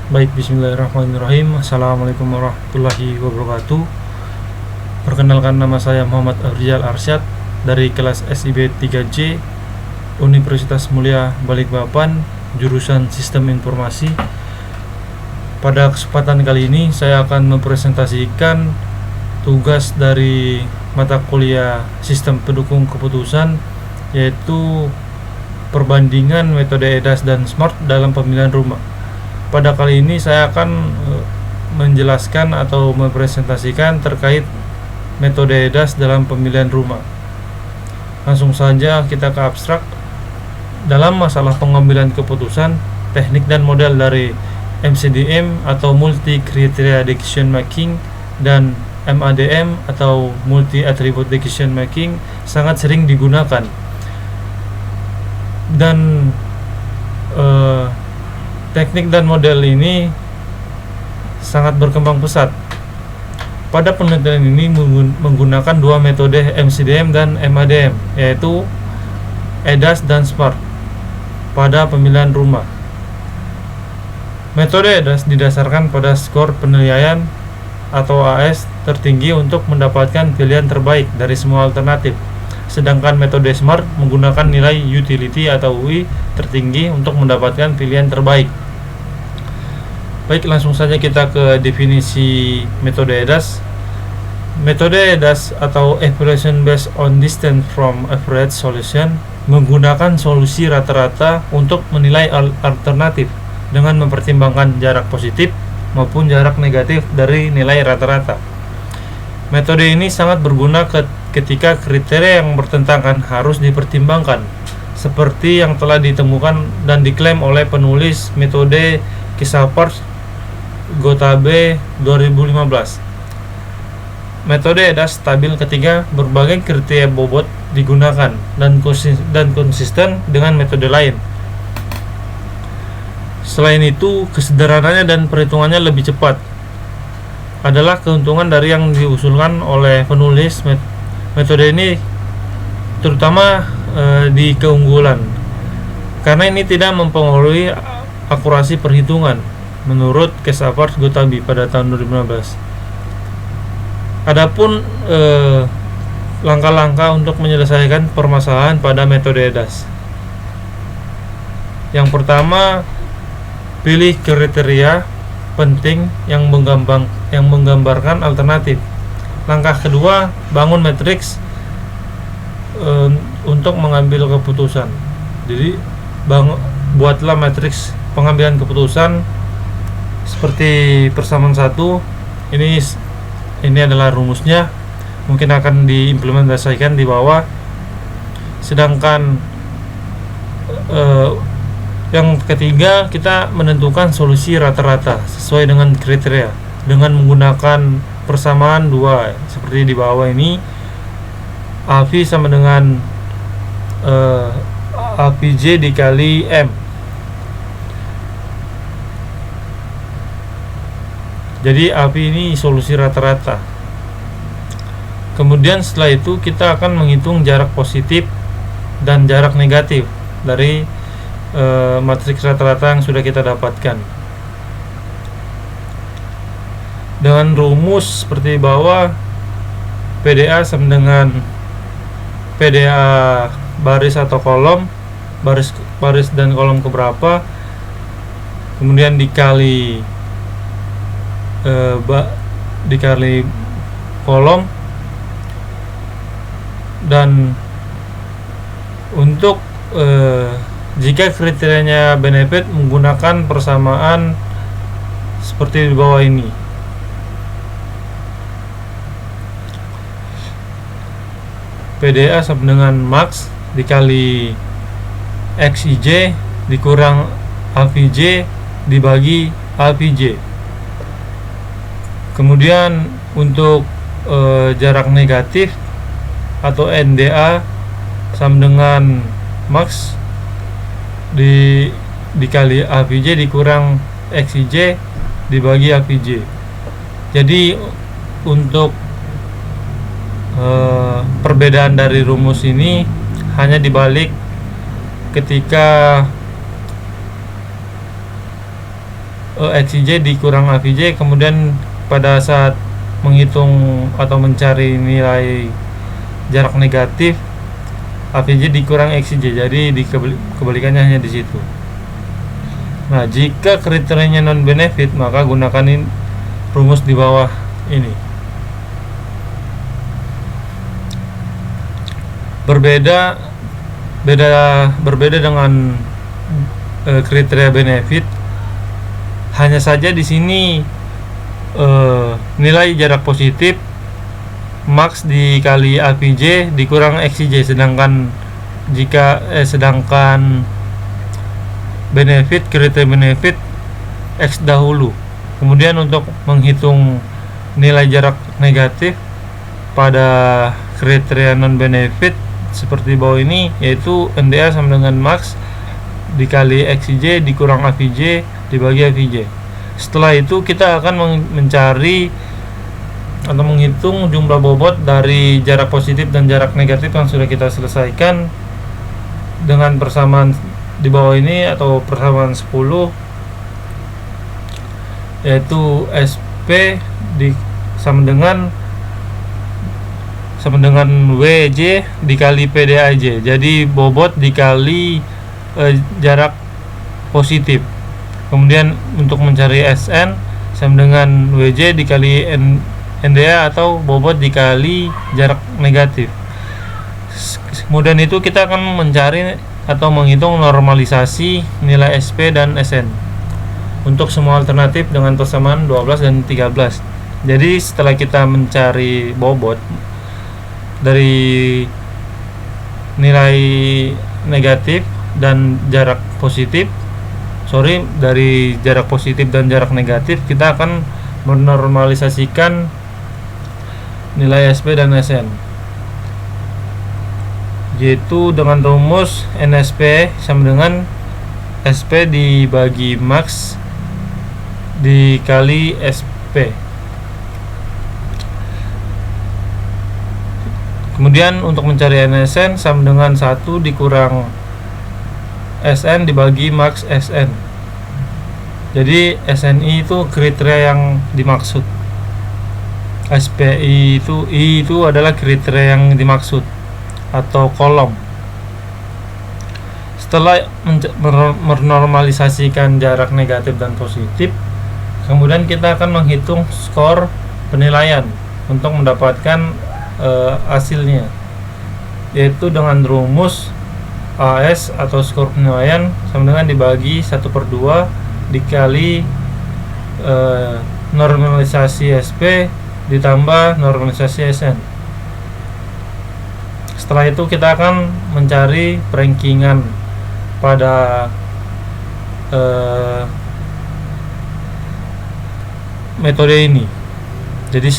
Baik, bismillahirrahmanirrahim. Assalamualaikum warahmatullahi wabarakatuh. Perkenalkan, nama saya Muhammad Afrizal Arsyad dari kelas SIB 3J Universitas Mulia Balikpapan, jurusan Sistem Informasi. Pada kesempatan kali ini saya akan mempresentasikan tugas dari mata kuliah Sistem Pendukung Keputusan, yaitu perbandingan metode EDAS dan SMART dalam pemilihan rumah. Pada kali ini saya akan menjelaskan atau mempresentasikan terkait metode EDAS dalam pemilihan rumah. Langsung saja kita ke abstrak. Dalam masalah pengambilan keputusan, teknik dan model dari MCDM atau Multi Criteria Decision Making dan MADM atau Multi Attribute Decision Making sangat sering digunakan. Dan teknik dan model ini sangat berkembang pesat. Pada penelitian ini menggunakan dua metode MCDM dan MADM, yaitu EDAS dan SMART pada pemilihan rumah. Metode EDAS didasarkan pada skor penilaian atau AS tertinggi untuk mendapatkan pilihan terbaik dari semua alternatif. Sedangkan metode SMART menggunakan nilai utility atau UI tertinggi untuk mendapatkan pilihan terbaik. Baik, langsung saja kita ke definisi metode EDAS. Metode EDAS atau Evaluation Based on Distance from Average Solution menggunakan solusi rata-rata untuk menilai alternatif dengan mempertimbangkan jarak positif maupun jarak negatif dari nilai rata-rata. Metode ini sangat berguna ketika kriteria yang bertentangan harus dipertimbangkan, seperti yang telah ditemukan dan diklaim oleh penulis metode Kissapers-Gotabe 2015. Metode EDAS stabil ketika berbagai kriteria bobot digunakan dan konsisten dengan metode lain. Selain itu, kesederhanaannya dan perhitungannya lebih cepat adalah keuntungan dari yang diusulkan oleh penulis metode ini, terutama di keunggulan, karena ini tidak mempengaruhi akurasi perhitungan menurut Kissapers-Gotabe pada tahun 2015. Adapun langkah-langkah untuk menyelesaikan permasalahan pada metode EDAS. Yang pertama, pilih kriteria penting yang menggambarkan alternatif. Langkah kedua, bangun matriks untuk mengambil keputusan. Jadi buatlah matriks pengambilan keputusan seperti persamaan 1. Ini adalah rumusnya, mungkin akan diimplementasikan di bawah. Sedangkan yang ketiga, kita menentukan solusi rata-rata sesuai dengan kriteria dengan menggunakan persamaan 2 seperti di bawah ini. AV sama dengan AVJ dikali M. Jadi AV ini solusi rata-rata. Kemudian setelah itu kita akan menghitung jarak positif dan jarak negatif dari matriks rata-rata yang sudah kita dapatkan dengan rumus seperti bawah. PDA sama dengan PDA baris atau kolom, baris dan kolom keberapa, kemudian dikali dikali kolom. Dan untuk jika kriterianya benefit, menggunakan persamaan seperti di bawah ini. PDA sama dengan max dikali XIJ dikurang AVJ dibagi AVJ. Kemudian untuk jarak negatif atau NDA sama dengan max dikali AVJ dikurang XIJ dibagi AVJ. Jadi untuk perbedaan dari rumus ini hanya dibalik ketika XIJ dikurang AVJ, kemudian pada saat menghitung atau mencari nilai jarak negatif, AVJ dikurang XIJ, jadi kebalikannya hanya di situ. Nah, jika kriterianya non benefit, maka gunakan rumus di bawah ini. Berbeda dengan kriteria benefit, hanya saja di sini nilai jarak positif max dikali AVJ dikurang XIJ, sedangkan kriteria benefit X dahulu. Kemudian untuk menghitung nilai jarak negatif pada kriteria non benefit seperti bawah ini, yaitu NDA sama dengan max dikali XIJ dikurang AVJ dibagi AVJ. Setelah itu kita akan mencari atau menghitung jumlah bobot dari jarak positif dan jarak negatif yang sudah kita selesaikan dengan persamaan di bawah ini atau persamaan 10, yaitu SP sama dengan WJ dikali PDAJ. Jadi bobot dikali jarak positif. Kemudian untuk mencari SN sama dengan WJ dikali NDA atau bobot dikali jarak negatif. Kemudian itu kita akan mencari atau menghitung normalisasi nilai SP dan SN untuk semua alternatif dengan persamaan 12 dan 13. Jadi setelah kita mencari bobot dari nilai negatif dan jarak positif, dari jarak positif dan jarak negatif, kita akan menormalisasikan nilai SP dan SN, yaitu dengan rumus NSP sama dengan SP dibagi max dikali SP. Kemudian untuk mencari NSN sama dengan 1 dikurang SN dibagi max SN. Jadi SNI itu kriteria yang dimaksud. SPI itu adalah kriteria yang dimaksud atau kolom. Setelah menormalisasikan jarak negatif dan positif, kemudian kita akan menghitung skor penilaian untuk mendapatkan hasilnya, yaitu dengan rumus AS atau skor penilaian sama dengan dibagi 1/2 dikali normalisasi SP ditambah normalisasi SN. Setelah itu kita akan mencari rankingan pada metode ini. Jadi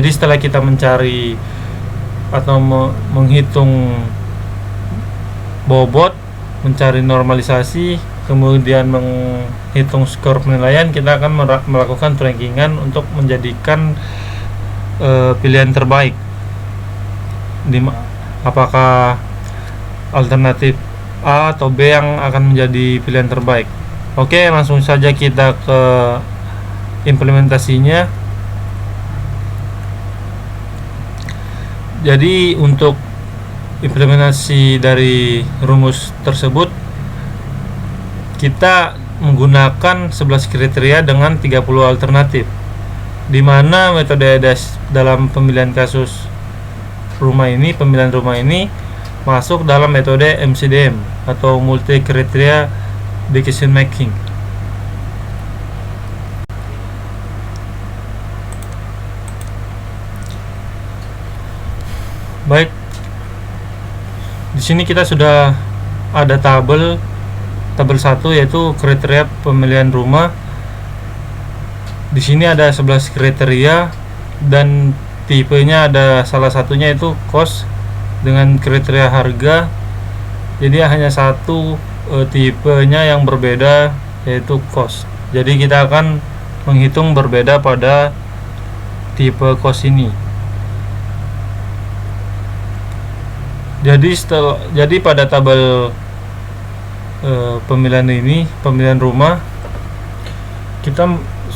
setelah kita mencari atau menghitung bobot, mencari normalisasi, kemudian menghitung skor penilaian, kita akan melakukan rankingan untuk menjadikan pilihan terbaik. Apakah alternatif A atau B yang akan menjadi pilihan terbaik. Oke, langsung saja kita ke implementasinya. Jadi untuk implementasi dari rumus tersebut, kita menggunakan 11 kriteria dengan 30 alternatif, di mana metode dalam pemilihan rumah ini masuk dalam metode MCDM atau multi criteria decision making. Baik, di sini kita sudah ada tabel 1, yaitu kriteria pemilihan rumah. Di sini ada 11 kriteria dan tipenya ada salah satunya itu cost dengan kriteria harga. Jadi hanya satu tipenya yang berbeda, yaitu cost. Jadi kita akan menghitung berbeda pada tipe cost ini. Jadi pada tabel pemilihan rumah, kita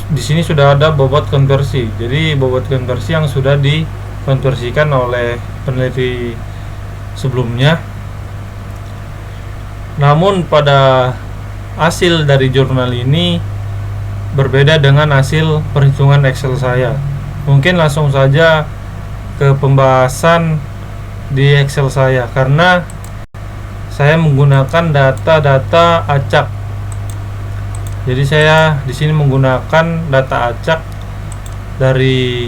di sini sudah ada bobot konversi. Jadi bobot konversi yang sudah dikonversikan oleh peneliti sebelumnya. Namun pada hasil dari jurnal ini berbeda dengan hasil perhitungan Excel saya. Mungkin langsung saja ke pembahasan di Excel saya, karena saya menggunakan data-data acak. Jadi saya di sini menggunakan data acak dari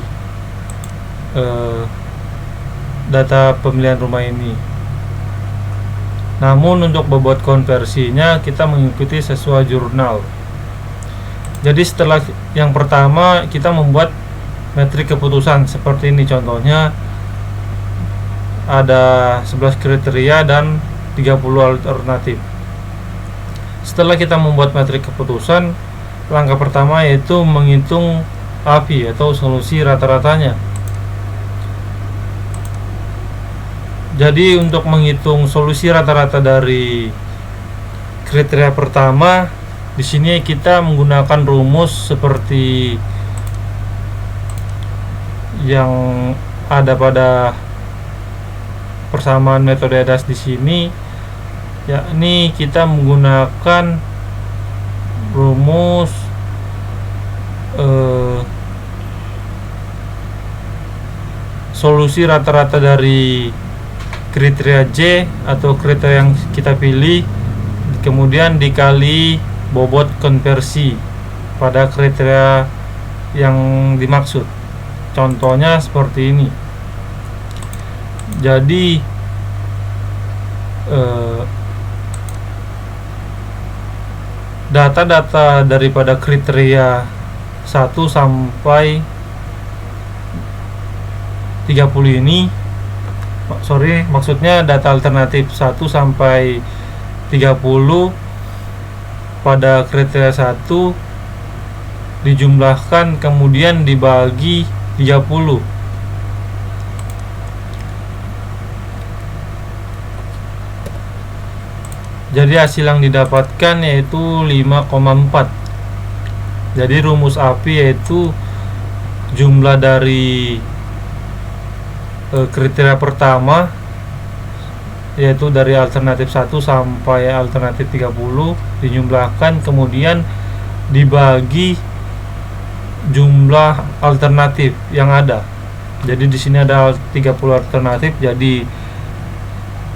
data pemilihan rumah ini. Namun untuk bobot konversinya kita mengikuti sesuai jurnal. Jadi setelah yang pertama kita membuat metrik keputusan seperti ini, contohnya ada 11 kriteria dan 30 alternatif. Setelah kita membuat metrik keputusan, langkah pertama yaitu menghitung API atau solusi rata-ratanya. Jadi untuk menghitung solusi rata-rata dari kriteria pertama, di sini kita menggunakan rumus seperti yang ada pada persamaan metode ADAS di sini, yakni kita menggunakan rumus solusi rata-rata dari kriteria J atau kriteria yang kita pilih, kemudian dikali bobot konversi pada kriteria yang dimaksud. Contohnya seperti ini. Jadi data-data daripada kriteria 1 sampai 30 ini, maksudnya data alternatif 1 sampai 30 pada kriteria 1 dijumlahkan kemudian dibagi 30. Jadi hasil yang didapatkan yaitu 5,4. Jadi rumus API yaitu jumlah dari kriteria pertama, yaitu dari alternatif 1 sampai alternatif 30 dijumlahkan kemudian dibagi jumlah alternatif yang ada. Jadi di sini ada 30 alternatif, jadi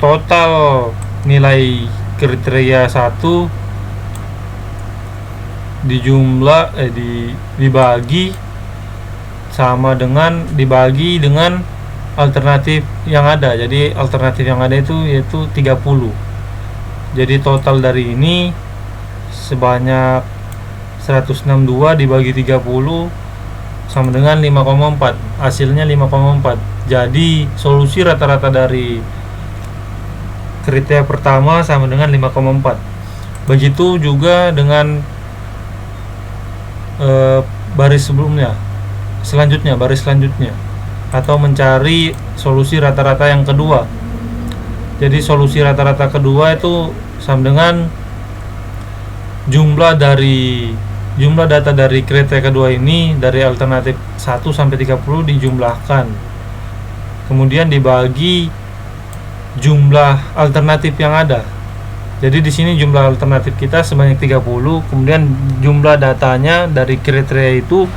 total nilai kriteria 1 dibagi sama dengan dibagi dengan alternatif yang ada. Jadi alternatif yang ada itu yaitu 30. Jadi total dari ini sebanyak 162 dibagi 30 sama dengan 5,4. Hasilnya 5,4. Jadi solusi rata-rata dari kriteria pertama sama dengan 5,4. Begitu juga dengan baris selanjutnya atau mencari solusi rata-rata yang kedua. Jadi solusi rata-rata kedua itu sama dengan jumlah data dari kriteria kedua ini dari alternatif 1 sampai 30 dijumlahkan. Kemudian dibagi jumlah alternatif yang ada. Jadi di sini jumlah alternatif kita sebanyak 30, kemudian jumlah datanya dari kriteria itu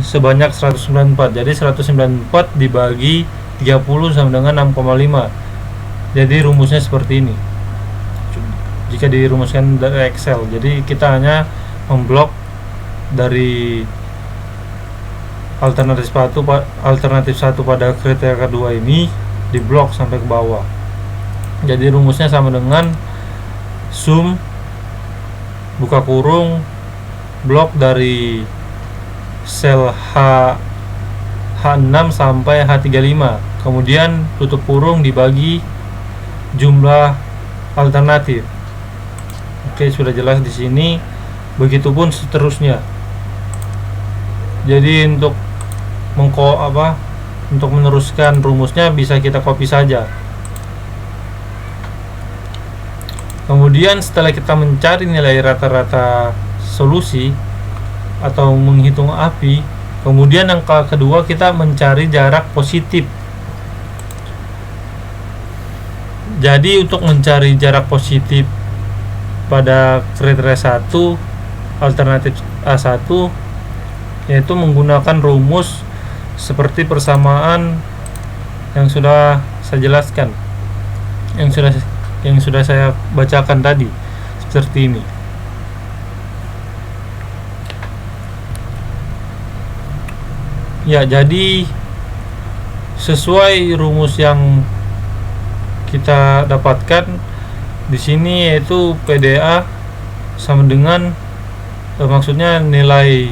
sebanyak 194. Jadi 194 dibagi 30 sama dengan 6,5. Jadi rumusnya seperti ini. Jika dirumuskan dari Excel, jadi kita hanya memblok dari alternatif 1 pada kriteria kedua ini, diblok sampai ke bawah. Jadi rumusnya sama dengan sum buka kurung blok dari sel H6 sampai H35, kemudian tutup kurung dibagi jumlah alternatif. Oke, sudah jelas di sini. Begitupun seterusnya. Jadi untuk meneruskan rumusnya bisa kita copy saja. Kemudian setelah kita mencari nilai rata-rata solusi, atau menghitung API. Kemudian yang kedua kita mencari jarak positif. Jadi untuk mencari jarak positif pada kriteria 1 alternatif A1 yaitu menggunakan rumus seperti persamaan yang sudah saya jelaskan, yang sudah saya bacakan tadi, seperti ini. Ya, jadi sesuai rumus yang kita dapatkan di sini, yaitu PDA sama dengan maksudnya nilai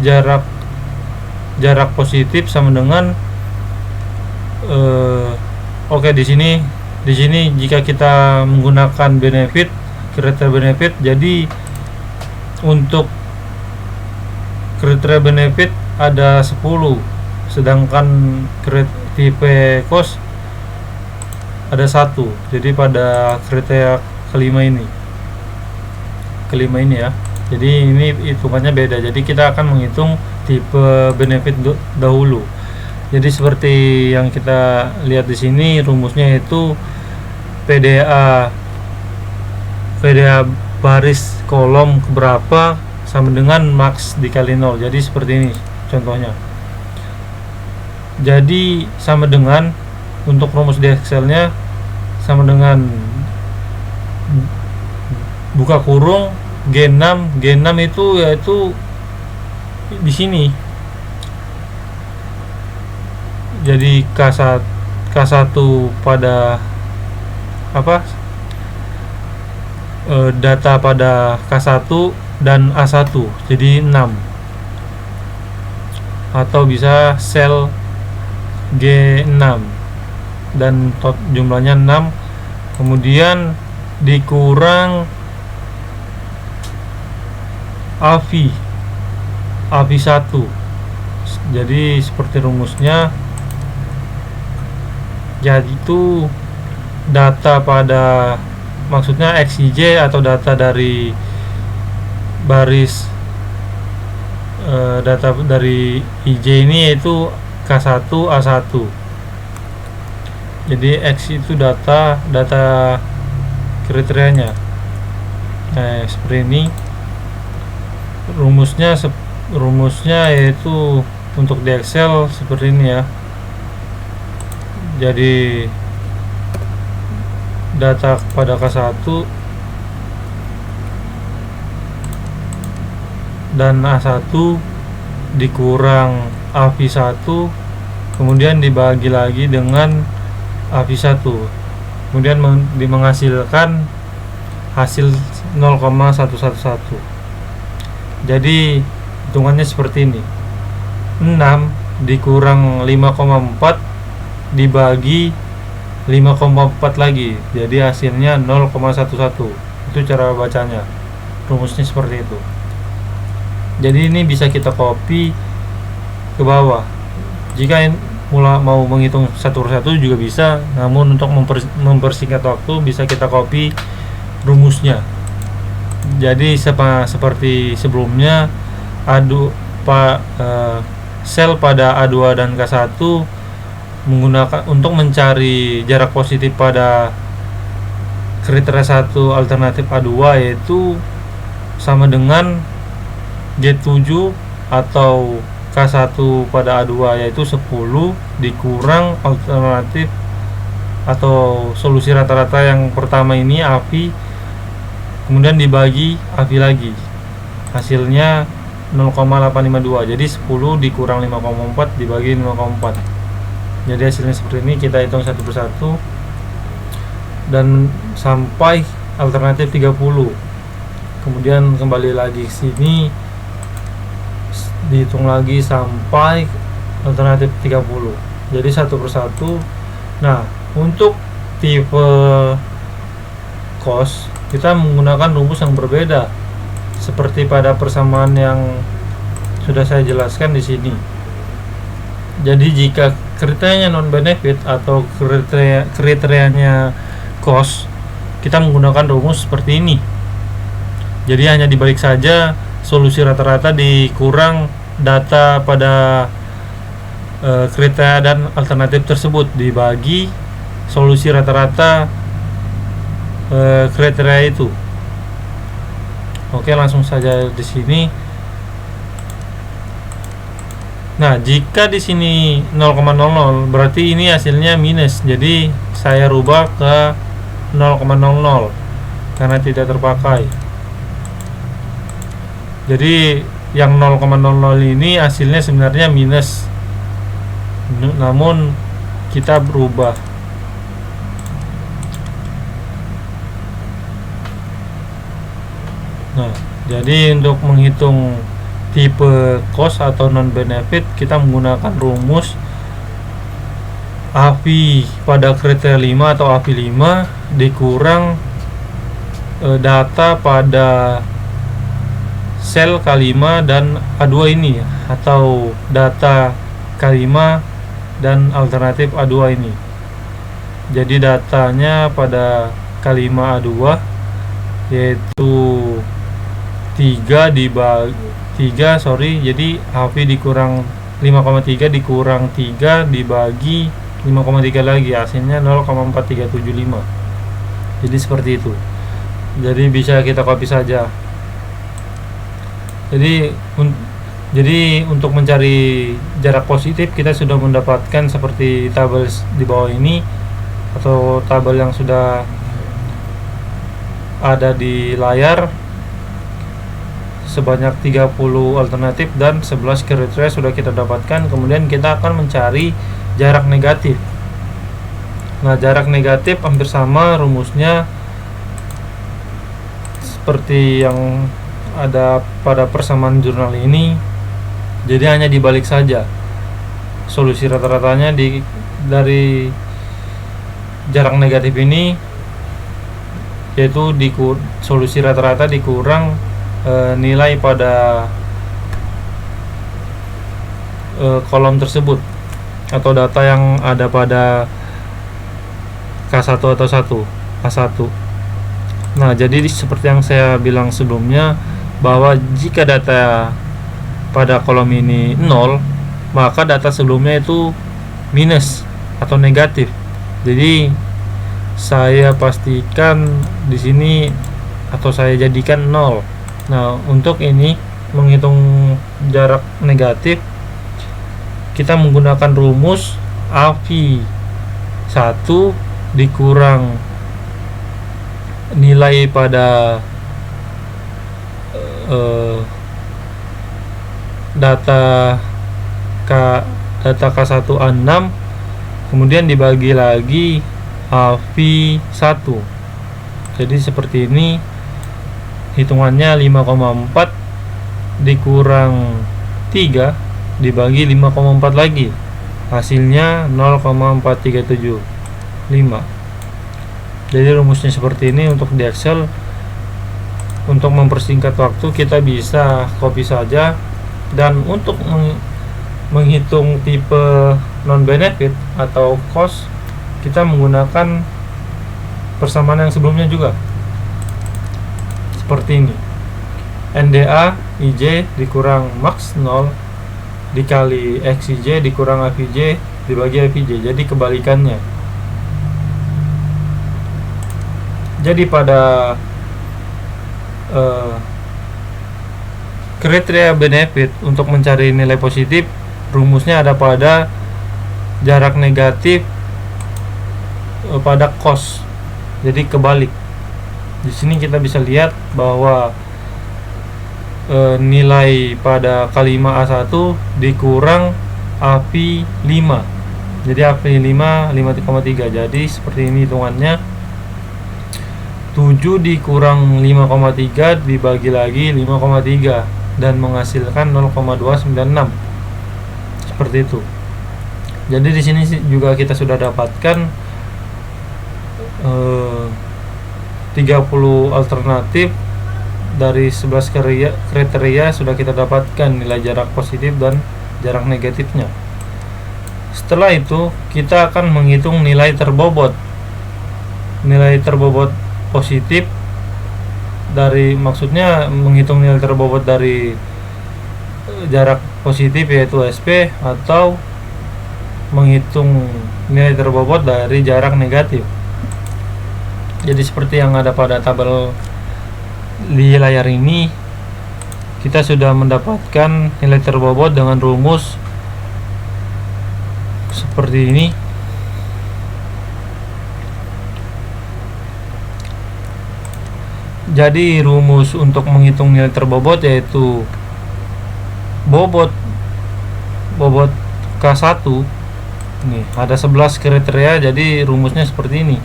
jarak positif sama dengan oke, di sini jika kita menggunakan kriteria benefit, jadi untuk kriteria benefit ada 10, sedangkan tipe cost ada 1. Jadi pada kriteria kelima ini ya, jadi ini hitungannya beda. Jadi kita akan menghitung tipe benefit dahulu. Jadi seperti yang kita lihat di sini, rumusnya itu PDA baris kolom keberapa sama dengan max dikali 0. Jadi seperti ini contohnya. Jadi sama dengan, untuk rumus di Excel-nya sama dengan buka kurung G6 itu yaitu di sini. Jadi K1 pada data pada K1 dan A1 jadi 6, atau bisa sel G6 dan jumlahnya 6, kemudian dikurang AVI 1. Jadi seperti rumusnya, yaitu data pada, maksudnya XIJ atau data dari baris data dari IJ ini yaitu K1 A1. Jadi X itu data kriterianya. Nah, seperti ini rumusnya yaitu untuk di Excel seperti ini ya. Jadi data pada K1 dan A1 dikurang AVI 1, kemudian dibagi lagi dengan AVI 1, kemudian menghasilkan hasil 0,111. Jadi hitungannya seperti ini, 6 dikurang 5,4 dibagi 5,4 lagi, jadi hasilnya 0,11. Itu cara bacanya, rumusnya seperti itu. Jadi ini bisa kita copy ke bawah. Jika mau menghitung satu persatu juga bisa, namun untuk mempersingkat waktu bisa kita copy rumusnya. Jadi seperti sebelumnya, sel pada A2 dan K1 menggunakan untuk mencari jarak positif pada kriteria 1 alternatif A2 yaitu sama dengan G7 atau K1 pada A2 yaitu 10 dikurang alternatif atau solusi rata-rata yang pertama ini AVI, kemudian dibagi AVI lagi, hasilnya 0,852. Jadi 10 dikurang 5,4 dibagi 5,4. Jadi hasilnya seperti ini. Kita hitung satu persatu dan sampai alternatif 30. Kemudian kembali lagi ke sini, dihitung lagi sampai alternatif 30. Jadi satu persatu. Nah, untuk tipe cost kita menggunakan rumus yang berbeda seperti pada persamaan yang sudah saya jelaskan di sini. Jadi jika kriterianya non benefit atau kriterianya cost, kita menggunakan rumus seperti ini. Jadi hanya dibalik saja solusi rata-rata dikurang data pada kriteria dan alternatif tersebut dibagi solusi rata-rata kriteria itu. Oke, langsung saja di sini. Nah, jika di sini 0,00 berarti ini hasilnya minus. Jadi saya rubah ke 0,00 karena tidak terpakai. Jadi yang 0,00 ini hasilnya sebenarnya minus. Namun kita berubah. Nah, jadi untuk menghitung tipe cost atau non benefit kita menggunakan rumus AVI pada kriteria 5 atau AVI 5 dikurang data pada sel K5 dan A2 ini, atau data K5 dan alternatif A2 ini. Jadi datanya pada K5 A2 yaitu 3 jadi AVI dikurang 5,3 dikurang 3 dibagi 5,3 lagi, hasilnya 0,4375. Jadi seperti itu. Jadi bisa kita copy saja. Jadi untuk mencari jarak positif kita sudah mendapatkan seperti tabel di bawah ini, atau tabel yang sudah ada di layar. Sebanyak 30 alternatif dan 11 kriteria sudah kita dapatkan. Kemudian kita akan mencari jarak negatif. Nah, jarak negatif hampir sama rumusnya seperti yang ada pada persamaan jurnal ini. Jadi hanya dibalik saja. Solusi rata-ratanya dari jarak negatif ini, yaitu solusi rata-rata dikurang nilai pada kolom tersebut atau data yang ada pada K1 atau A1. Nah, jadi seperti yang saya bilang sebelumnya, bahwa jika data pada kolom ini 0, maka data sebelumnya itu minus atau negatif. Jadi saya pastikan di sini atau saya jadikan 0. Nah, untuk ini menghitung jarak negatif kita menggunakan rumus AVI 1 dikurang nilai pada data K1 A6, kemudian dibagi lagi AVI 1. Jadi seperti ini hitungannya, 5,4 dikurang 3 dibagi 5,4 lagi, hasilnya 0,4375. Jadi rumusnya seperti ini untuk di Excel. Untuk mempersingkat waktu kita bisa copy saja. Dan untuk menghitung tipe non benefit atau cost, kita menggunakan persamaan yang sebelumnya juga, seperti ini. NDA IJ dikurang max 0 dikali XIJ dikurang AVJ dibagi AVJ. Jadi kebalikannya. Jadi pada kriteria benefit untuk mencari nilai positif, rumusnya ada pada jarak negatif pada cost. Jadi kebalik. Di sini kita bisa lihat bahwa nilai pada K5 A1 dikurang AVI 5. Jadi AVI 5 5,3. Jadi seperti ini hitungannya. 7 dikurang 5,3 dibagi lagi 5,3 dan menghasilkan 0,296. Seperti itu. Jadi di sini juga kita sudah dapatkan 30 alternatif dari 11 kriteria sudah kita dapatkan nilai jarak positif dan jarak negatifnya. Setelah itu kita akan menghitung nilai terbobot. Nilai terbobot positif dari, maksudnya menghitung nilai terbobot dari jarak positif yaitu SP, atau menghitung nilai terbobot dari jarak negatif. Jadi seperti yang ada pada tabel di layar ini, kita sudah mendapatkan nilai terbobot dengan rumus seperti ini. Jadi rumus untuk menghitung nilai terbobot yaitu bobot K1 nih ada 11 kriteria, jadi rumusnya seperti ini.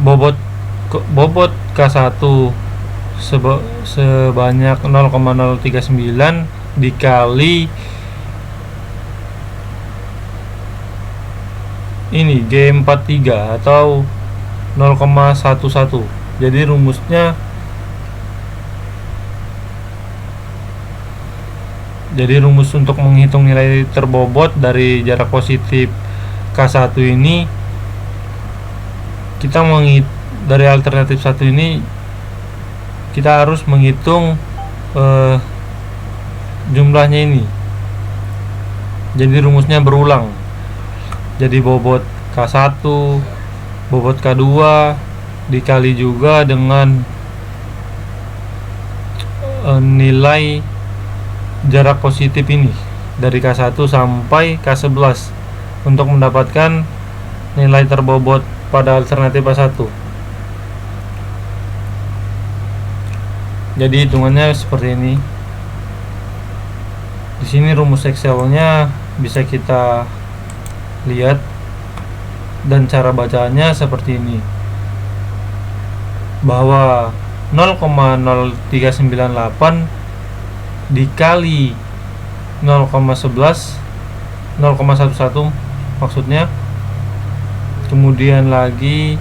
Bobot K1 sebanyak 0,039 dikali ini G43 atau 0,11. Jadi rumusnya, rumus untuk menghitung nilai terbobot dari jarak positif K1 ini, kita dari alternatif 1 ini kita harus menghitung jumlahnya ini. Jadi rumusnya berulang. Jadi bobot K1, bobot K2 dikali juga dengan nilai jarak positif ini dari K1 sampai K11 untuk mendapatkan nilai terbobot pada alternatif A1. Jadi hitungannya seperti ini. Di sini rumus Excelnya bisa kita lihat, dan cara bacanya seperti ini, bahwa 0,0398 dikali 0,11 maksudnya, kemudian lagi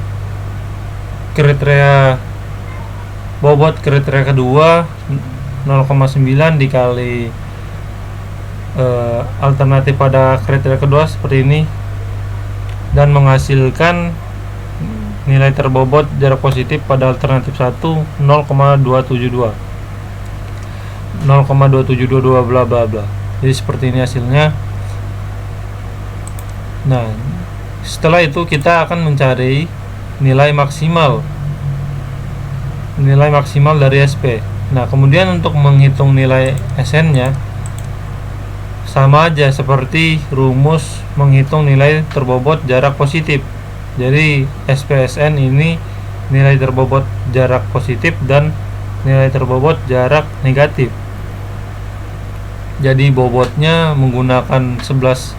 kriteria bobot kriteria kedua 0,9 dikali alternatif pada kriteria kedua seperti ini, dan menghasilkan nilai terbobot jarak positif pada alternatif 1 0,272 bla bla bla. Jadi seperti ini hasilnya. Nah, setelah itu kita akan mencari nilai maksimal dari SP. Nah, kemudian untuk menghitung nilai SN nya sama aja seperti rumus menghitung nilai terbobot jarak positif. Jadi SPSN ini nilai terbobot jarak positif dan nilai terbobot jarak negatif. Jadi bobotnya menggunakan 11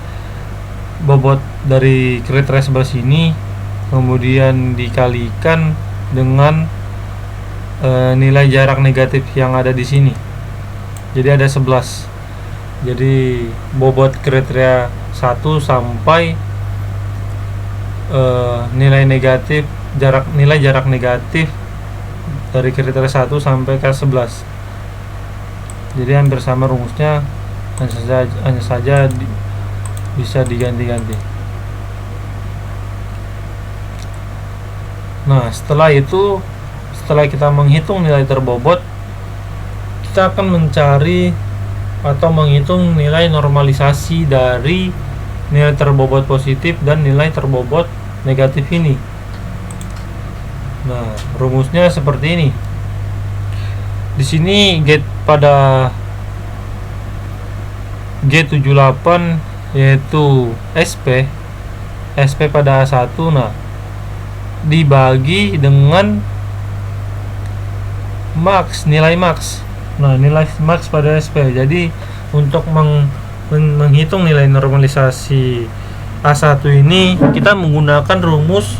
bobot dari kriteria 11 ini, kemudian dikalikan dengan nilai jarak negatif yang ada di sini. Jadi ada 11. Jadi bobot kriteria 1 sampai nilai jarak negatif dari kriteria 1 sampai ke 11. Jadi hampir sama rumusnya, hanya saja bisa diganti-ganti. Nah, setelah kita menghitung nilai terbobot, kita akan mencari atau menghitung nilai normalisasi dari nilai terbobot positif dan nilai terbobot negatif ini. Nah, rumusnya seperti ini. Di sini pada G78 yaitu SP pada A1, nah dibagi dengan nilai max. Nah, nilai max pada SP. Jadi untuk menghitung nilai normalisasi A1 ini, kita menggunakan rumus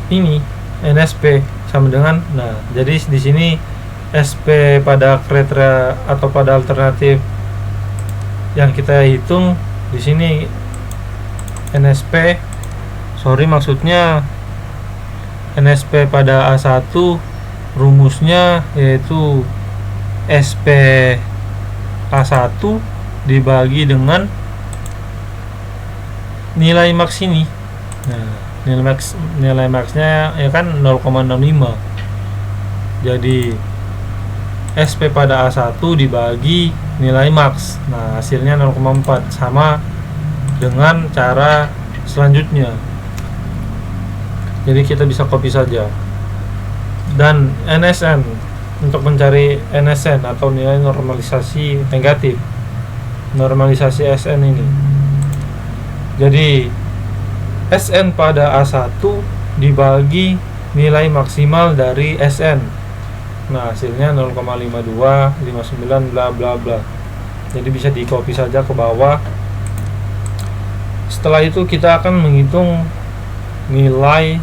ini, NSP sama dengan, nah jadi di sini SP pada kriteria atau pada alternatif yang kita hitung di sini maksudnya NSP pada A1 rumusnya yaitu SP A1 dibagi dengan nilai max ini. Nah, nilai maxnya ya kan 0,65. Jadi SP pada A1 dibagi nilai max. Nah, hasilnya 0,4, sama dengan cara selanjutnya. Jadi kita bisa copy saja. Dan NSN, untuk mencari NSN atau nilai normalisasi negatif, normalisasi SN ini. Jadi SN pada A1 dibagi nilai maksimal dari SN. Nah, hasilnya 0,52, 59, bla bla bla. Jadi bisa di copy saja ke bawah. Setelah itu kita akan menghitung nilai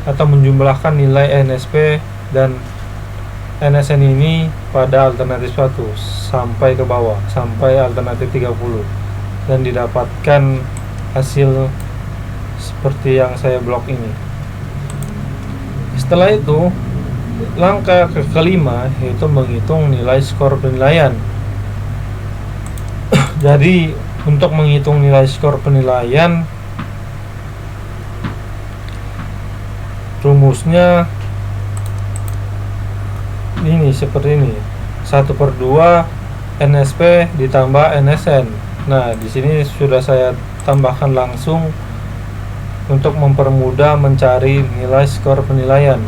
atau menjumlahkan nilai NSP dan NSN ini pada alternatif 1 sampai ke bawah, sampai alternatif 30, dan didapatkan hasil seperti yang saya blok ini. Setelah itu, langkah kelima yaitu menghitung nilai skor penilaian. Jadi untuk menghitung nilai skor penilaian, rumusnya ini seperti ini: 1/2 NSP ditambah NSN. Nah, di sini sudah saya tambahkan langsung untuk mempermudah mencari nilai skor penilaian.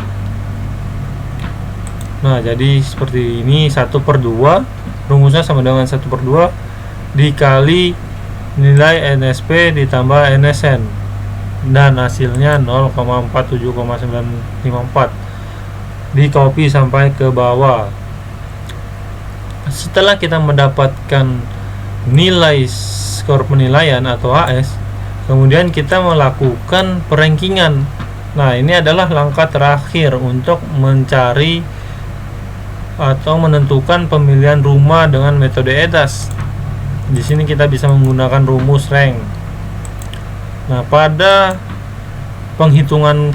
Nah, jadi seperti ini: 1/2, rumusnya sama dengan 1/2 dikali nilai NSP ditambah NSN, dan hasilnya 0,47,954. Di copy sampai ke bawah. Setelah kita mendapatkan nilai skor penilaian atau AS, kemudian kita melakukan perankingan. Nah, ini adalah langkah terakhir untuk mencari atau menentukan pemilihan rumah dengan metode EDAS. Di sini kita bisa menggunakan rumus rank. Nah, pada penghitungan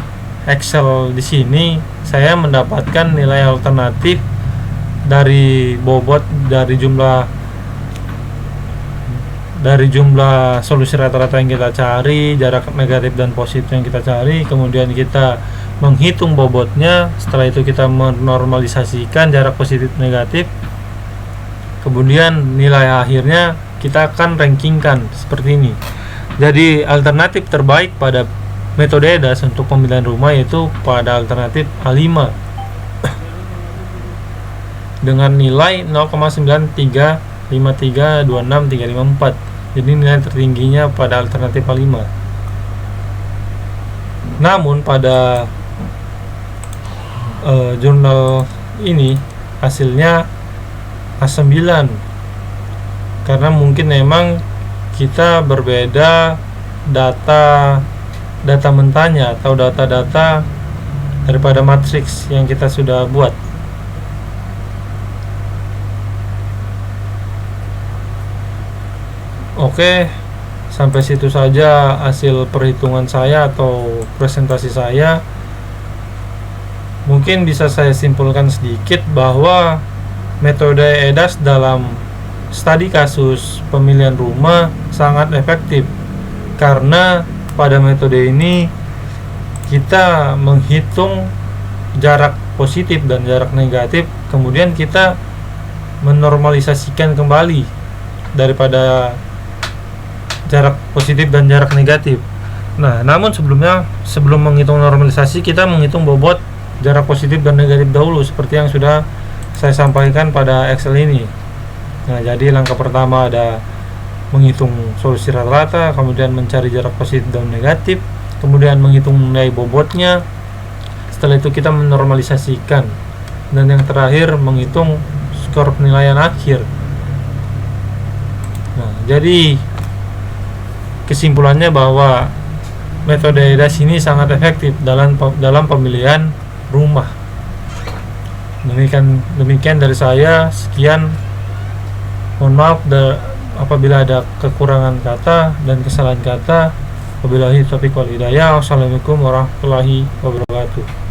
Excel di sini saya mendapatkan nilai alternatif dari bobot dari jumlah solusi rata-rata yang kita cari, jarak negatif dan positif yang kita cari, kemudian kita menghitung bobotnya. Setelah itu kita menormalisasikan jarak positif negatif, kemudian nilai akhirnya kita akan rankingkan seperti ini. Jadi alternatif terbaik pada metode EDAS untuk pemilihan rumah yaitu pada alternatif A5 dengan nilai 0,935326354. Jadi nilai tertingginya pada alternatif A5. Namun pada jurnal ini hasilnya A9, karena mungkin memang kita berbeda data mentahnya atau data-data daripada matriks yang kita sudah buat. Oke, sampai situ saja hasil perhitungan saya atau presentasi saya. Mungkin bisa saya simpulkan sedikit bahwa metode EDAS dalam studi kasus pemilihan rumah sangat efektif, karena pada metode ini kita menghitung jarak positif dan jarak negatif, kemudian kita menormalisasikan kembali daripada jarak positif dan jarak negatif. Nah, namun sebelum menghitung normalisasi, kita menghitung bobot jarak positif dan negatif dahulu seperti yang sudah saya sampaikan pada Excel ini. Nah, jadi langkah pertama ada menghitung solusi rata-rata, kemudian mencari jarak positif dan negatif, kemudian menghitung nilai bobotnya. Setelah itu kita menormalisasikan, dan yang terakhir menghitung skor penilaian akhir. Nah, jadi kesimpulannya bahwa metode EDAS ini sangat efektif dalam pemilihan rumah. Demikian dari saya. Sekian, mohon maaf apabila ada kekurangan kata dan kesalahan kata. Wabillahi taufiq wal hidayah. Wassalamualaikum warahmatullahi wabarakatuh.